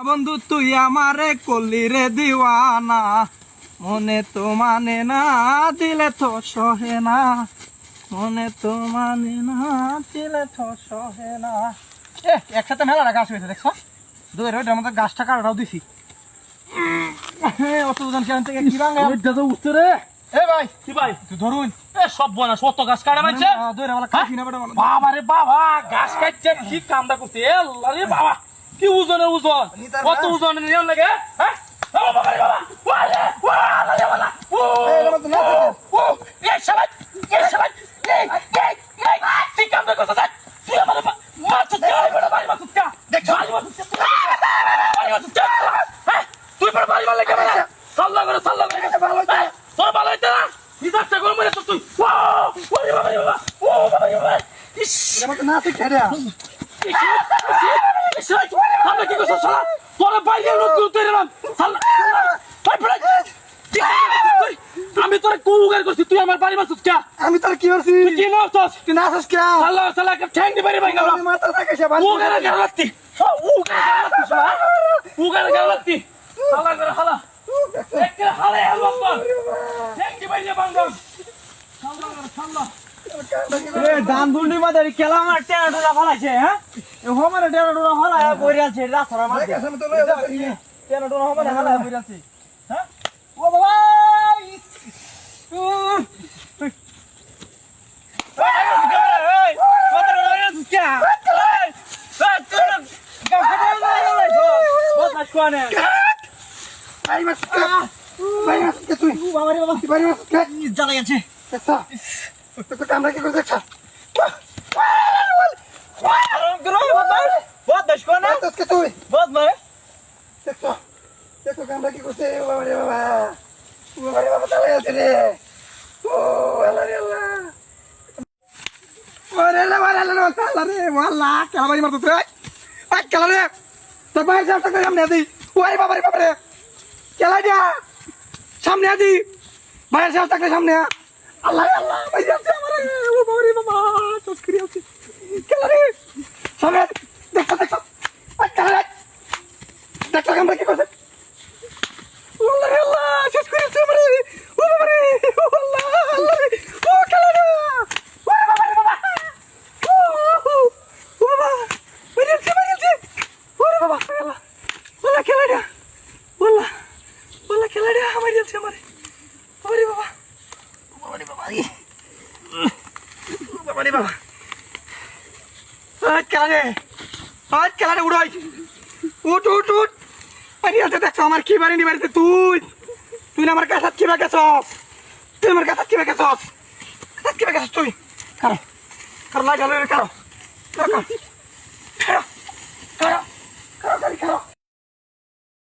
বন্ধু তুই আমারে করলি রে দিওয়ানা, মনে তো মানে না দিলে তো সহে না, মনে তো মানে না দিলে তো সহে না। একসাথে মেলাটা গাছ হয়েছে দেখছো, দুই রোড আমাদের গাছটা কাটাটাও দিছি। অত ওজন কেন থেকে কি ভাঙা উঠছে রে? এ ভাই কি ভাই তুই ধরুন সব বনা সত্য গাছ কাটা মানছে বাবা রে বাবা, গাছ কাটছে কি কামটা করছে আল্লাহ রে বাবা, কি ওজনে ওজন, কত ওজনে নিয়ম লাগে হ্যাঁ বাবা রে বাবা, ওয়ালে ওয়ালা রে ওয়ালা ও ও এ শাবাত এই কি কামটা করছ যা তুই আমার মাছ কে বড় ভাই মাছ কে দেখছ ভাই মাছ কে হ্যাঁ তুই বড় ভাই মারলে কেমন সাল্লাল্লাহু আলাইহি ভালো তোর ভালো হইছে না নিদাচ্ছা গরম করে তো তুই ওরে বাবা রে বাবা ও বাবা রে বাবা ইস আমাকে না শিখে রে আমরা কি করছ শালা তোরা বাইরে লোক তুই রে শালা আমি তোর কুউগার করছি, তুই আমার বাড়ি মারছিস কে? আমি তোর কি করছি? তুই কি নাচছ? তুই নাচছ কে? শালা শালা কে ঠ্যাং দি বাড়ি ভাঙা মাথা থাকে সে ভালো উগার লাগতি উগার লাগতি শালা করে শালা একটা হালে হালবা তোর ঠ্যাং দি বাড়ি ভাঙা শালা করে শালা এ দান দুন্ডি মাদারি খেলা আমার টেরাডোরা ফলাইছে। হ্যাঁ এ হোমারে টেরাডোরা ফলায়া কইরা আছে রাছরা মার টেরাডোরা হোমারে ফলায়া কইরা আছে। হ্যাঁ ও বাবা আমরা কি করতে তুই বদ মারে দেখো দেখো আমরা কি করতে বাবা রে বাবা বাবা রে বাবা চলে যাচ্ছে রে ও আল্লাহ রে আল্লাহ ওরে লা ওরে লা আল্লাহ রে ওয়াল্লাহ কেলা বাড়ি মারতে তুই আই কেলা রে তোর বাইরে যাও তো সামনে আদি ওরে বাবা রে কেলা দিয়া সামনে আদি বাইরে যাও তাকে সামনে আল্লাহ আল্লাহ ভাই যাচ্ছে আমারে ও বাবা রে বাবা চস্করি আছে কেলা রে সামনে দেখো দেখো আই কেলা রে দেখো আমরা কি করতে আল্লাহ রে আল্লাহ শেষ করে দিচ্ছে আমারে ও বাবা রে ও আল্লাহ আল্লাহ রে ও কেলা রে ও বাবা রে বাবা ও বাবা বাইরে যাচ্ছে ওরে বাবা আল্লাহ আল্লাহ কেলা রে আল্লাহ আল্লাহ কেলা রে আমার যাচ্ছে আমারে ওরে বাবা বাবা রে বাবা বাবা রে বাবা আজ কেলা রে উড়াই উঠ উঠ উঠ আরে আচ্ছা দেখছো আমার কি বাড়ি বাড়িতে তুই তুই না আমার কাছে কি গেছস তুই আমার কাছে কি গেছস তুই কারো কারো লাগা কারো